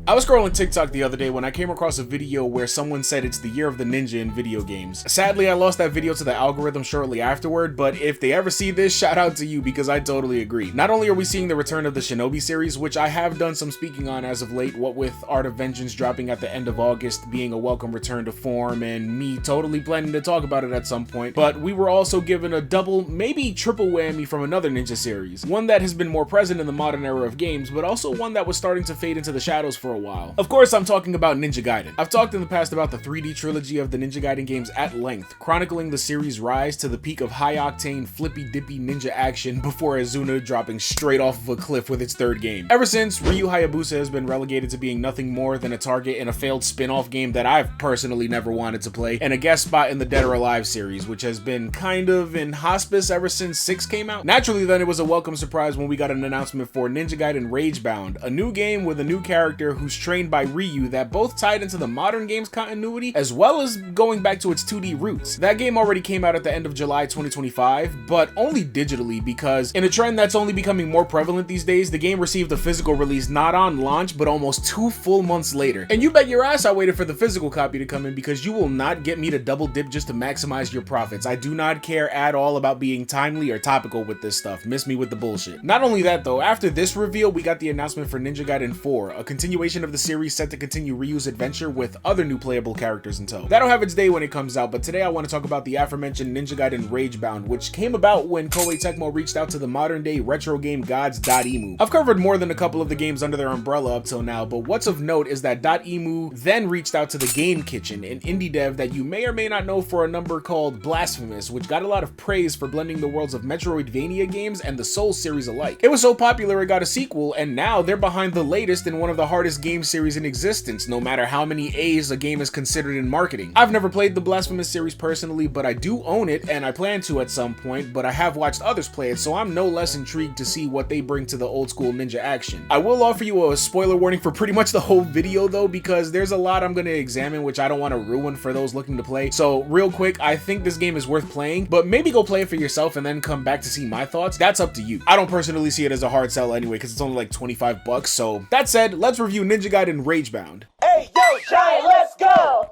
I was scrolling TikTok the other day when I came across a video where someone said it's the year of the ninja in video games. Sadly, I lost that video to the algorithm shortly afterward, but if they ever see this, shout out to you because I totally agree. Not only are we seeing the return of the Shinobi series, which I have done some speaking on as of late, what with Art of Vengeance dropping at the end of August being a welcome return to form and me totally planning to talk about it at some point, but we were also given a double, maybe triple whammy from another ninja series. One that has been more present in the modern era of games, but also one that was starting to fade into the shadows for a while. Of course, I'm talking about Ninja Gaiden. I've talked in the past about the 3D trilogy of the Ninja Gaiden games at length, chronicling the series' rise to the peak of high-octane, flippy-dippy ninja action before Azuna dropping straight off of a cliff with its third game. Ever since, Ryu Hayabusa has been relegated to being nothing more than a target in a failed spin-off game that I've personally never wanted to play, and a guest spot in the Dead or Alive series, which has been kind of in hospice ever since 6 came out. Naturally, then, it was a welcome surprise when we got an announcement for Ninja Gaiden Ragebound, a new game with a new character who's trained by Ryu that both tied into the modern game's continuity as well as going back to its 2D roots. That game already came out at the end of July 2025, but only digitally because in a trend that's only becoming more prevalent these days, the game received a physical release not on launch but almost 2 full months later. And you bet your ass I waited for the physical copy to come in because you will not get me to double dip just to maximize your profits. I do not care at all about being timely or topical with this stuff. Miss me with the bullshit. Not only that though, after this reveal we got the announcement for Ninja Gaiden 4, a continuation of the series set to continue Ryu's adventure with other new playable characters in tow. That'll have its day when it comes out, but today I want to talk about the aforementioned Ninja Gaiden Ragebound, which came about when Koei Tecmo reached out to the modern day retro game gods Dotemu. I've covered more than a couple of the games under their umbrella up till now, but what's of note is that Dotemu then reached out to the Game Kitchen, an indie dev that you may or may not know for a number called Blasphemous, which got a lot of praise for blending the worlds of Metroidvania games and the Souls series alike. It was so popular it got a sequel, and now they're behind the latest in one of the hardest game series in existence, no matter how many A's a game is considered in marketing. I've never played the Blasphemous series personally, but I do own it and I plan to at some point, but I have watched others play it, so I'm no less intrigued to see what they bring to the old school ninja action. I will offer you a spoiler warning for pretty much the whole video though, because there's a lot I'm going to examine which I don't want to ruin for those looking to play. So real quick, I think this game is worth playing, but maybe go play it for yourself and then come back to see my thoughts. That's up to you. I don't personally see it as a hard sell anyway because it's only like $25, so that said, let's review Ninja Gaiden Ragebound. Hey, yo, Giant, let's go!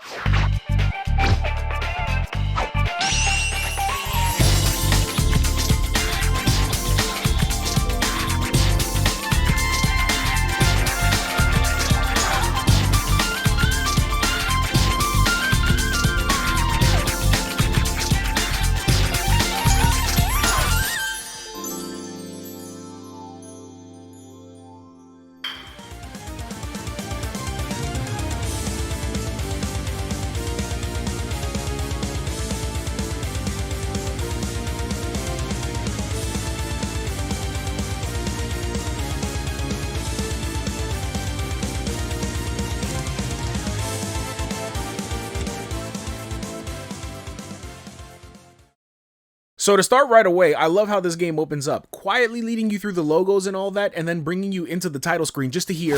So to start right away, I love how this game opens up, quietly leading you through the logos and all that, and then bringing you into the title screen just to hear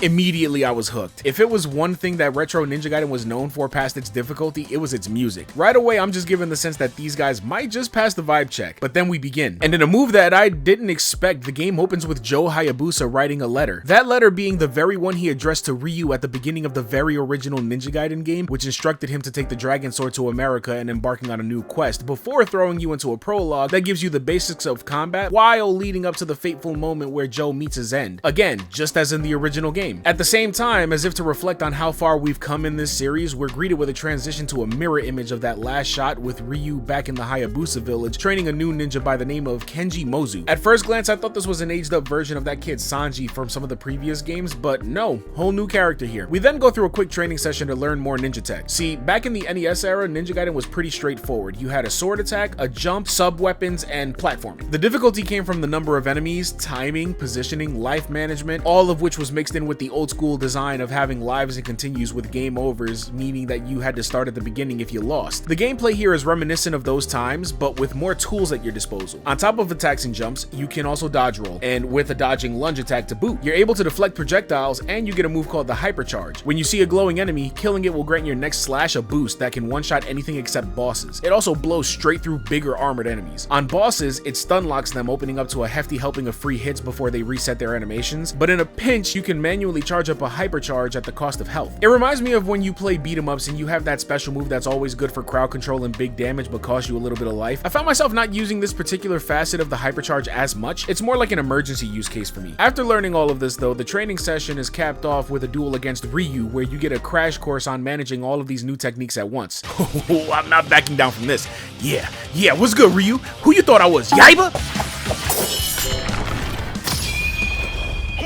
immediately I was hooked. If it was one thing that retro Ninja Gaiden was known for past its difficulty, it was its music. Right away, I'm just given the sense that these guys might just pass the vibe check, but then we begin. And in a move that I didn't expect, the game opens with Joe Hayabusa writing a letter. That letter being the very one he addressed to Ryu at the beginning of the very original Ninja Gaiden game, which instructed him to take the Dragon Sword to America and embarking on a new quest, before throwing you into a prologue that gives you the basics of combat, while leading up to the fateful moment where Joe meets his end. Again, just as in the original game. At the same time, as if to reflect on how far we've come in this series, we're greeted with a transition to a mirror image of that last shot with Ryu back in the Hayabusa village, training a new ninja by the name of Kenji Mozu. At first glance, I thought this was an aged up version of that kid Sanji from some of the previous games, but no, whole new character here. We then go through a quick training session to learn more ninja tech. See, back in the NES era, Ninja Gaiden was pretty straightforward. You had a sword attack, a jump, sub-weapons, and platforming. The difficulty came from the number of enemies, timing, positioning, life management, all of which was mixed in with with the old school design of having lives and continues with game overs, meaning that you had to start at the beginning if you lost. The gameplay here is reminiscent of those times, but with more tools at your disposal. On top of attacks and jumps, you can also dodge roll, and with a dodging lunge attack to boot. You're able to deflect projectiles, and you get a move called the hypercharge. When you see a glowing enemy, killing it will grant your next slash a boost that can one-shot anything except bosses. It also blows straight through bigger armored enemies. On bosses, it stun locks them, opening up to a hefty helping of free hits before they reset their animations, but in a pinch, you can manually charge up a hypercharge at the cost of health. It reminds me of when you play beat 'em ups and you have that special move that's always good for crowd control and big damage but costs you a little bit of life. I found myself not using this particular facet of the hypercharge as much. It's more like an emergency use case for me. After learning all of this though, the training session is capped off with a duel against Ryu where you get a crash course on managing all of these new techniques at once. Oh, I'm not backing down from this. Yeah, what's good, Ryu? Who you thought I was, Yaiba?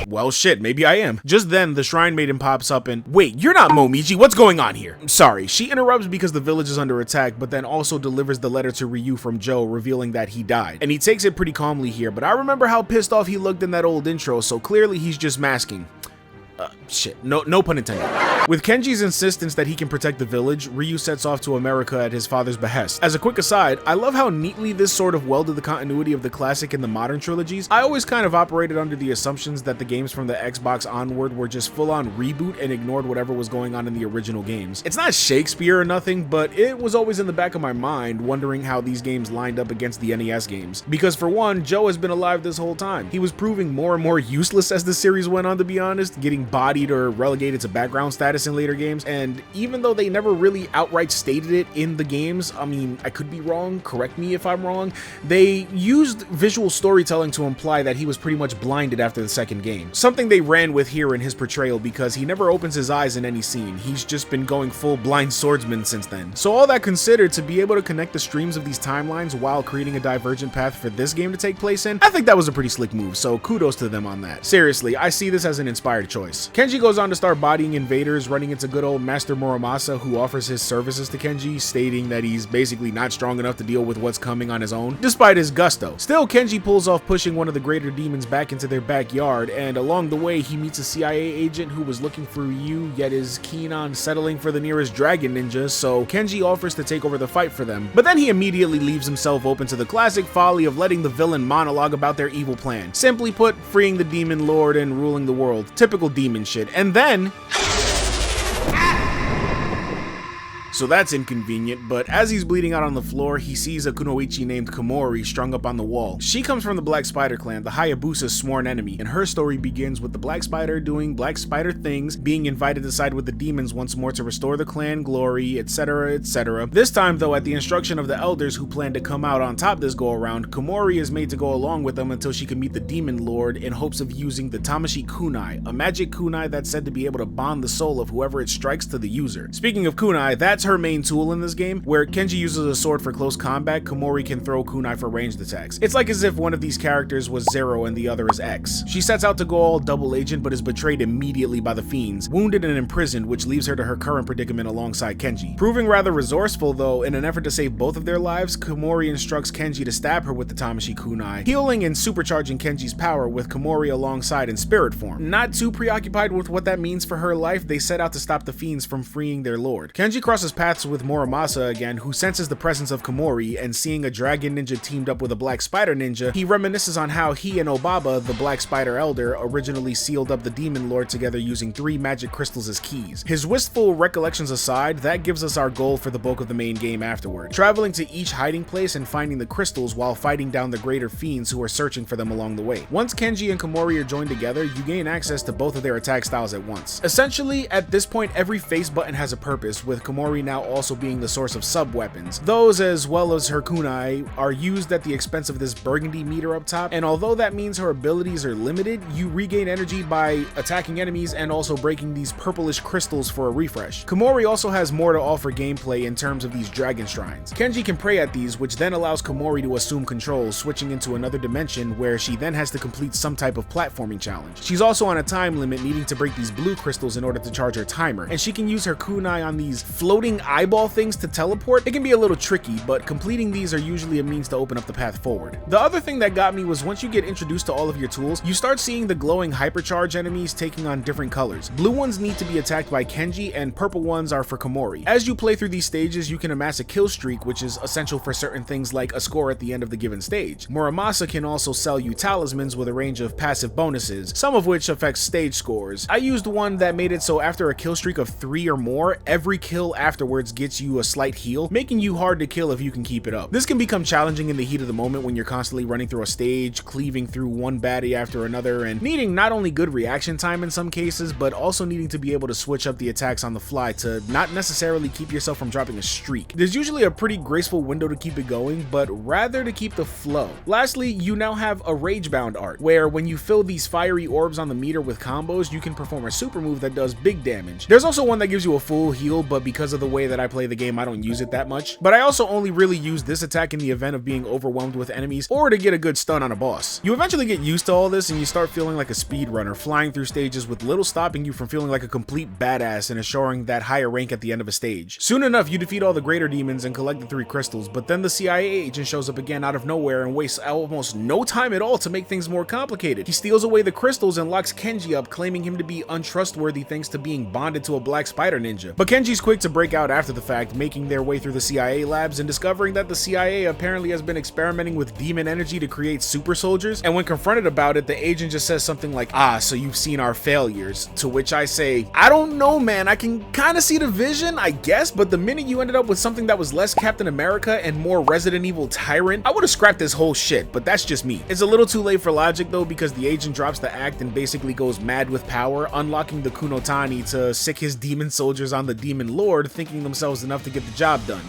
Well, shit, maybe I am. Just then, the Shrine Maiden pops up and, wait, you're not Momiji, what's going on here? Sorry, she interrupts because the village is under attack, but then also delivers the letter to Ryu from Joe, revealing that he died. And he takes it pretty calmly here, but I remember how pissed off he looked in that old intro, so clearly he's just masking. Shit, no pun intended. With Kenji's insistence that he can protect the village, Ryu sets off to America at his father's behest. As a quick aside, I love how neatly this sort of welded the continuity of the classic and the modern trilogies. I always kind of operated under the assumptions that the games from the Xbox onward were just full-on reboot and ignored whatever was going on in the original games. It's not Shakespeare or nothing, but it was always in the back of my mind wondering how these games lined up against the NES games. Because for one, Joe has been alive this whole time. He was proving more and more useless as the series went on, to be honest, getting bodied or relegated to background status in later games, and even though they never really outright stated it in the games, I mean, I could be wrong, correct me if I'm wrong, they used visual storytelling to imply that he was pretty much blinded after the second game. Something they ran with here in his portrayal because he never opens his eyes in any scene. He's just been going full blind swordsman since then. So all that considered, to be able to connect the streams of these timelines while creating a divergent path for this game to take place in, I think that was a pretty slick move, so kudos to them on that. Seriously, I see this as an inspired choice. Kenji goes on to start bodying invaders, running into good old Master Muramasa, who offers his services to Kenji, stating that he's basically not strong enough to deal with what's coming on his own, despite his gusto. Still, Kenji pulls off pushing one of the greater demons back into their backyard, and along the way he meets a CIA agent who was looking for Ryu, yet is keen on settling for the nearest dragon ninja, so Kenji offers to take over the fight for them. But then he immediately leaves himself open to the classic folly of letting the villain monologue about their evil plan. Simply put, freeing the demon lord and ruling the world. Typical demon shit. And then so that's inconvenient, but as he's bleeding out on the floor, he sees a kunoichi named Komori strung up on the wall. She comes from the Black Spider clan, the Hayabusa's sworn enemy, and her story begins with the Black Spider doing Black Spider things, being invited to side with the demons once more to restore the clan glory, etc, etc. This time though, at the instruction of the elders who plan to come out on top this go around, Komori is made to go along with them until she can meet the demon lord in hopes of using the Tamashi kunai, a magic kunai that's said to be able to bond the soul of whoever it strikes to the user. Speaking of kunai, that's her main tool in this game. Where Kenji uses a sword for close combat, Komori can throw kunai for ranged attacks. It's like as if one of these characters was Zero and the other is X. She sets out to go all double agent but is betrayed immediately by the fiends, wounded and imprisoned, which leaves her to her current predicament alongside Kenji. Proving rather resourceful though, in an effort to save both of their lives, Komori instructs Kenji to stab her with the Tamashi kunai, healing and supercharging Kenji's power with Komori alongside in spirit form. Not too preoccupied with what that means for her life, they set out to stop the fiends from freeing their lord. Kenji crosses paths with Muramasa again, who senses the presence of Komori, and seeing a dragon ninja teamed up with a Black Spider ninja, he reminisces on how he and Obaba, the Black Spider elder, originally sealed up the demon lord together using 3 magic crystals as keys. His wistful recollections aside, that gives us our goal for the bulk of the main game afterward, traveling to each hiding place and finding the crystals while fighting down the greater fiends who are searching for them along the way. Once Kenji and Komori are joined together, you gain access to both of their attack styles at once. Essentially, at this point, every face button has a purpose, with Komori now also being the source of sub-weapons. Those, as well as her kunai, are used at the expense of this burgundy meter up top, and although that means her abilities are limited, you regain energy by attacking enemies and also breaking these purplish crystals for a refresh. Komori also has more to offer gameplay in terms of these dragon shrines. Kenji can pray at these, which then allows Komori to assume control, switching into another dimension where she then has to complete some type of platforming challenge. She's also on a time limit, needing to break these blue crystals in order to charge her timer, and she can use her kunai on these floating using eyeball things to teleport, it can be a little tricky, but completing these are usually a means to open up the path forward. The other thing that got me was once you get introduced to all of your tools, you start seeing the glowing hypercharge enemies taking on different colors. Blue ones need to be attacked by Kenji, and purple ones are for Komori. As you play through these stages, you can amass a kill streak, which is essential for certain things like a score at the end of the given stage. Muramasa can also sell you talismans with a range of passive bonuses, some of which affects stage scores. I used one that made it so after a kill streak of 3 or more, every kill afterwards gets you a slight heal, making you hard to kill if you can keep it up. This can become challenging in the heat of the moment when you're constantly running through a stage, cleaving through one baddie after another, and needing not only good reaction time in some cases, but also needing to be able to switch up the attacks on the fly to not necessarily keep yourself from dropping a streak. There's usually a pretty graceful window to keep it going, but rather to keep the flow. Lastly, you now have a Ragebound art, where when you fill these fiery orbs on the meter with combos, you can perform a super move that does big damage. There's also one that gives you a full heal, but because of the way that I play the game, I don't use it that much. But I also only really use this attack in the event of being overwhelmed with enemies or to get a good stun on a boss. You eventually get used to all this and you start feeling like a speedrunner, flying through stages with little stopping you from feeling like a complete badass and assuring that higher rank at the end of a stage. Soon enough, you defeat all the greater demons and collect the 3 crystals, but then the CIA agent shows up again out of nowhere and wastes almost no time at all to make things more complicated. He steals away the crystals and locks Kenji up, claiming him to be untrustworthy thanks to being bonded to a black spider ninja. But Kenji's quick to break out after the fact, making their way through the CIA labs and discovering that the CIA apparently has been experimenting with demon energy to create super soldiers, and when confronted about it, the agent just says something like, "Ah, so you've seen our failures," to which I say, I don't know, man, I can kind of see the vision, I guess, but the minute you ended up with something that was less Captain America and more Resident Evil Tyrant, I would have scrapped this whole shit, but that's just me. It's a little too late for logic though, because the agent drops the act and basically goes mad with power, unlocking the Kunotani to sick his demon soldiers on the demon lord, thinking themselves enough to get the job done.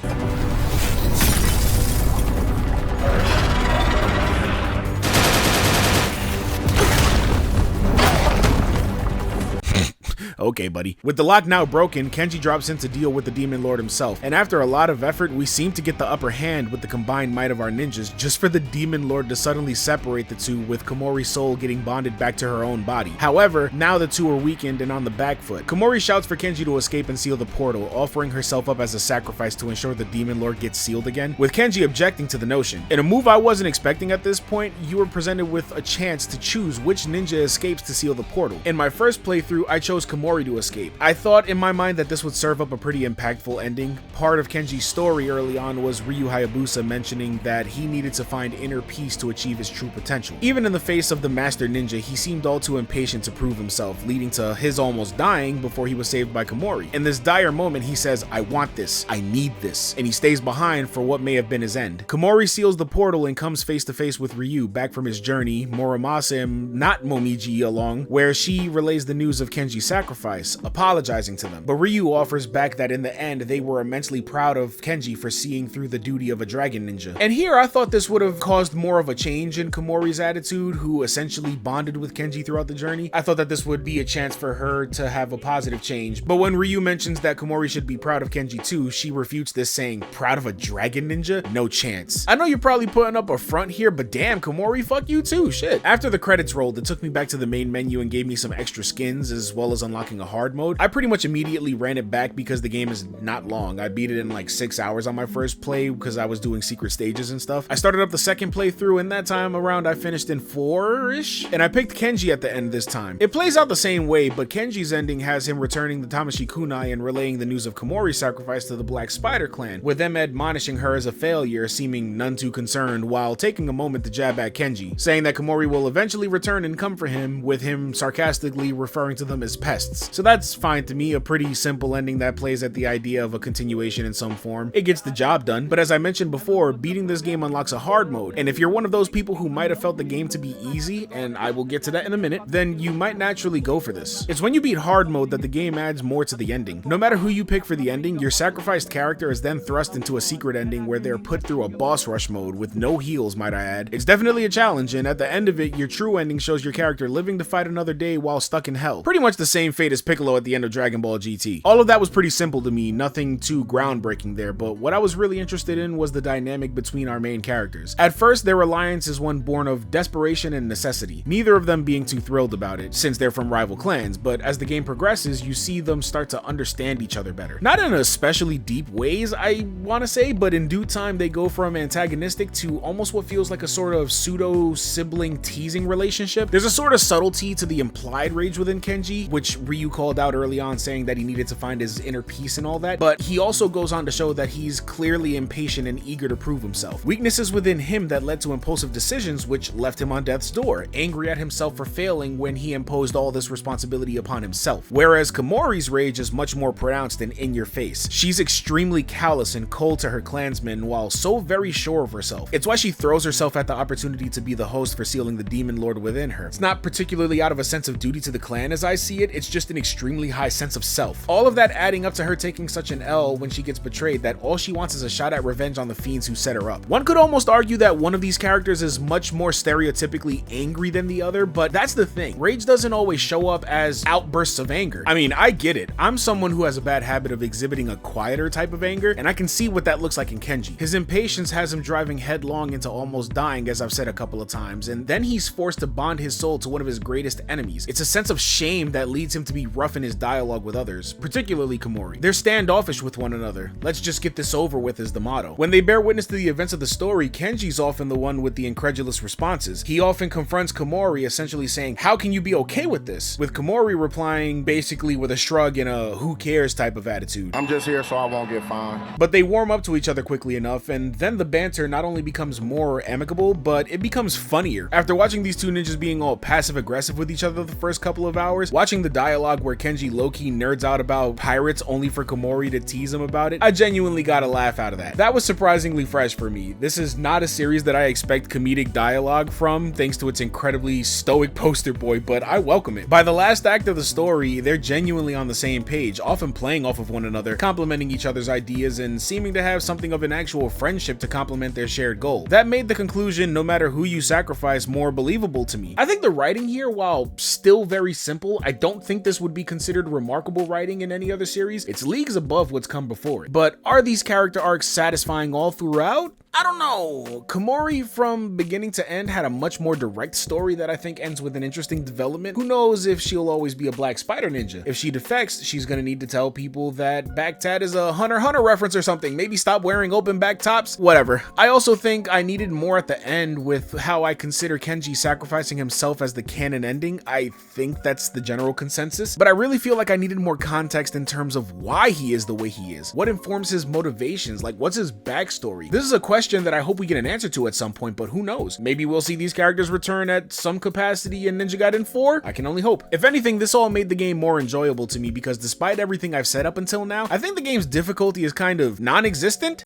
Okay, buddy. With the lock now broken, Kenji drops in to deal with the Demon Lord himself, and after a lot of effort, we seem to get the upper hand with the combined might of our ninjas, just for the Demon Lord to suddenly separate the two, with Komori's soul getting bonded back to her own body. However, now the two are weakened and on the back foot. Komori shouts for Kenji to escape and seal the portal, offering herself up as a sacrifice to ensure the Demon Lord gets sealed again, with Kenji objecting to the notion. In a move I wasn't expecting at this point, you were presented with a chance to choose which ninja escapes to seal the portal. In my first playthrough, I chose Komori to escape. I thought in my mind that this would serve up a pretty impactful ending. Part of Kenji's story early on was Ryu Hayabusa mentioning that he needed to find inner peace to achieve his true potential. Even in the face of the master ninja, he seemed all too impatient to prove himself, leading to his almost dying before he was saved by Komori. In this dire moment, he says, "I want this, I need this," and he stays behind for what may have been his end. Komori seals the portal and comes face to face with Ryu, back from his journey, Muramasa and not Momiji along, where she relays the news of Kenji's sacrifice, apologizing to them. But Ryu offers back that in the end, they were immensely proud of Kenji for seeing through the duty of a dragon ninja. And here I thought this would have caused more of a change in Komori's attitude, who essentially bonded with Kenji throughout the journey. I thought that this would be a chance for her to have a positive change. But when Ryu mentions that Komori should be proud of Kenji too, she refutes this, saying, "Proud of a dragon ninja? No chance. I know you're probably putting up a front here, but damn, Komori, fuck you too, shit." After the credits rolled, it took me back to the main menu and gave me some extra skins, as well as unlocking a hard mode. I pretty much immediately ran it back because the game is not long. I beat it in like 6 hours on my first play because I was doing secret stages and stuff. I started up the second playthrough, and that time around I finished in 4-ish, and I picked Kenji at the end this time. It plays out the same way, but Kenji's ending has him returning the Tamashii Kunai and relaying the news of Komori's sacrifice to the Black Spider clan, with them admonishing her as a failure, seeming none too concerned, while taking a moment to jab at Kenji, saying that Komori will eventually return and come for him, with him sarcastically referring to them as pests. So that's fine to me, a pretty simple ending that plays at the idea of a continuation in some form. It gets the job done, but as I mentioned before, beating this game unlocks a hard mode, and if you're one of those people who might have felt the game to be easy, and I will get to that in a minute, then you might naturally go for this. It's when you beat hard mode that the game adds more to the ending. No matter who you pick for the ending, your sacrificed character is then thrust into a secret ending where they're put through a boss rush mode with no heals, might I add. It's definitely a challenge, and at the end of it, your true ending shows your character living to fight another day while stuck in hell. Pretty much the same fate as Piccolo at the end of Dragon Ball GT. All of that was pretty simple to me, nothing too groundbreaking there, but what I was really interested in was the dynamic between our main characters. At first, their alliance is one born of desperation and necessity, neither of them being too thrilled about it, since they're from rival clans, but as the game progresses, you see them start to understand each other better. Not in especially deep ways, I want to say, but in due time, they go from antagonistic to almost what feels like a sort of pseudo-sibling teasing relationship. There's a sort of subtlety to the implied rage within Kenji, which Ryu called out early on, saying that he needed to find his inner peace and all that, but he also goes on to show that he's clearly impatient and eager to prove himself. Weaknesses within him that led to impulsive decisions which left him on death's door, angry at himself for failing when he imposed all this responsibility upon himself. Whereas Komori's rage is much more pronounced and in your face. She's extremely callous and cold to her clansmen while so very sure of herself. It's why she throws herself at the opportunity to be the host for sealing the demon lord within her. It's not particularly out of a sense of duty to the clan as I see it, it's just an extremely high sense of self. All of that adding up to her taking such an L when she gets betrayed that all she wants is a shot at revenge on the fiends who set her up. One could almost argue that one of these characters is much more stereotypically angry than the other, but that's the thing. Rage doesn't always show up as outbursts of anger. I mean, I get it. I'm someone who has a bad habit of exhibiting a quieter type of anger, and I can see what that looks like in Kenji. His impatience has him driving headlong into almost dying, as I've said a couple of times, and then he's forced to bond his soul to one of his greatest enemies. It's a sense of shame that leads him to be rough in his dialogue with others, particularly Komori. They're standoffish with one another. Let's just get this over with is the motto. When they bear witness to the events of the story, Kenji's often the one with the incredulous responses. He often confronts Komori, essentially saying, "How can you be okay with this?" With Komori replying basically with a shrug and a "who cares" type of attitude. I'm just here so I won't get fined. But they warm up to each other quickly enough, and then the banter not only becomes more amicable, but it becomes funnier. After watching these two ninjas being all passive aggressive with each other the first couple of hours, watching the dialogue where Kenji low-key nerds out about pirates only for Komori to tease him about it, I genuinely got a laugh out of that. That was surprisingly fresh for me. This is not a series that I expect comedic dialogue from, thanks to its incredibly stoic poster boy, but I welcome it. By the last act of the story, they're genuinely on the same page, often playing off of one another, complimenting each other's ideas, and seeming to have something of an actual friendship to complement their shared goal. That made the conclusion, no matter who you sacrifice, more believable to me. I think the writing here, while still very simple, I don't think this would be considered remarkable writing in any other series. It's leagues above what's come before it. But are these character arcs satisfying all throughout? I don't know. Komori from beginning to end had a much more direct story that I think ends with an interesting development. Who knows if she'll always be a black spider ninja? If she defects, she's gonna need to tell people that back tat is a Hunter x Hunter reference or something. Maybe stop wearing open back tops. Whatever. I also think I needed more at the end with how I consider Kenji sacrificing himself as the canon ending. I think that's the general consensus, but I really feel like I needed more context in terms of why he is the way he is. What informs his motivations? Like, what's his backstory? This is a question that I hope we get an answer to at some point, but who knows? Maybe we'll see these characters return at some capacity in Ninja Gaiden 4? I can only hope. If anything, this all made the game more enjoyable to me because despite everything I've said up until now, I think the game's difficulty is kind of non-existent.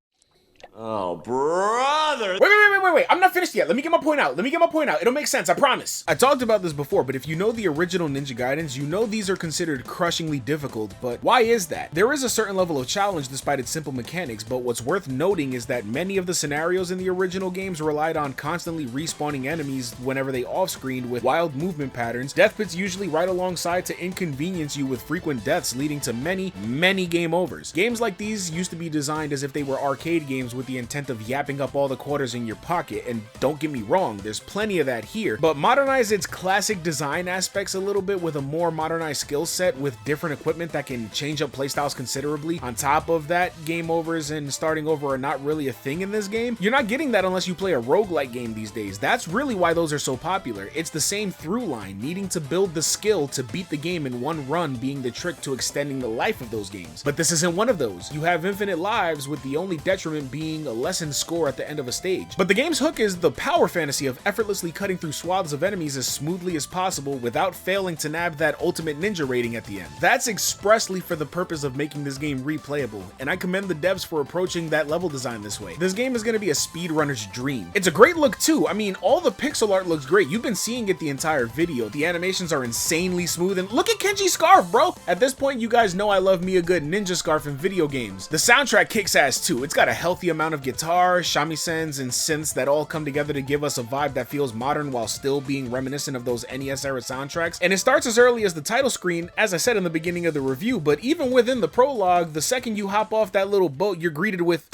Oh, brother. Wait. I'm not finished yet. Let me get my point out. It'll make sense, I promise. I talked about this before, but if you know the original Ninja Gaidens, you know these are considered crushingly difficult, but why is that? There is a certain level of challenge despite its simple mechanics, but what's worth noting is that many of the scenarios in the original games relied on constantly respawning enemies whenever they off-screened with wild movement patterns, death pits usually right alongside to inconvenience you with frequent deaths leading to many game overs. Games like these used to be designed as if they were arcade games with the intent of yapping up all the quarters in your pocket, and don't get me wrong, there's plenty of that here, but modernize its classic design aspects a little bit with a more modernized skill set with different equipment that can change up playstyles considerably. On top of that, game overs and starting over are not really a thing in this game. You're not getting that unless you play a roguelike game these days. That's really why those are so popular. It's the same through line, needing to build the skill to beat the game in one run being the trick to extending the life of those games. But this isn't one of those. You have infinite lives with the only detriment being a lessened score at the end of a stage. But the game's hook is the power fantasy of effortlessly cutting through swaths of enemies as smoothly as possible without failing to nab that ultimate ninja rating at the end. That's expressly for the purpose of making this game replayable, and I commend the devs for approaching that level design this way. This game is going to be a speedrunner's dream. It's a great look too. I mean, all the pixel art looks great. You've been seeing it the entire video. The animations are insanely smooth, and look at Kenji's scarf, bro! At this point, you guys know I love me a good ninja scarf in video games. The soundtrack kicks ass too. It's got a healthy amount amount of guitar, shamisen, and synths that all come together to give us a vibe that feels modern while still being reminiscent of those NES era soundtracks. And it starts as early as the title screen, as I said in the beginning of the review, but even within the prologue, the second you hop off that little boat, you're greeted with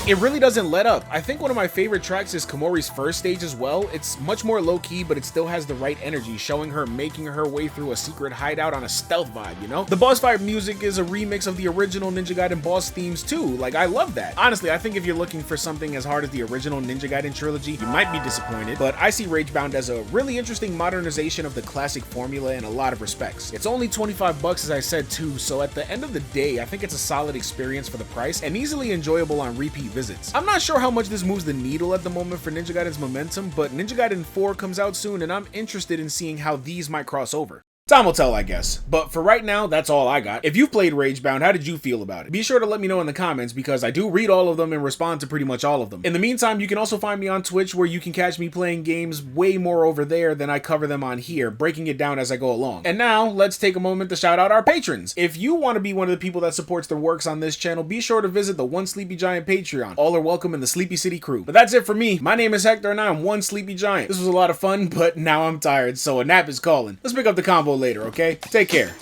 it really doesn't let up. I think one of my favorite tracks is Komori's first stage as well. It's much more low-key, but it still has the right energy, showing her making her way through a secret hideout on a stealth vibe, you know? The boss fight music is a remix of the original Ninja Gaiden boss themes too. Like, I love that. Honestly, I think if you're looking for something as hard as the original Ninja Gaiden trilogy, you might be disappointed, but I see Ragebound as a really interesting modernization of the classic formula in a lot of respects. It's only 25 bucks, as I said too, so at the end of the day, I think it's a solid experience for the price and easily enjoyable on repeat visits. I'm not sure how much this moves the needle at the moment for Ninja Gaiden's momentum, but Ninja Gaiden 4 comes out soon and I'm interested in seeing how these might cross over. Time will tell, I guess. But for right now, that's all I got. If you've played Ragebound, how did you feel about it? Be sure to let me know in the comments because I do read all of them and respond to pretty much all of them. In the meantime, you can also find me on Twitch where you can catch me playing games way more over there than I cover them on here, breaking it down as I go along. And now, let's take a moment to shout out our patrons. If you want to be one of the people that supports the works on this channel, be sure to visit the One Sleepy Giant Patreon. All are welcome in the Sleepy City crew. But that's it for me. My name is Hector and I am One Sleepy Giant. This was a lot of fun, but now I'm tired, so a nap is calling. Let's pick up the combo later, okay? Take care.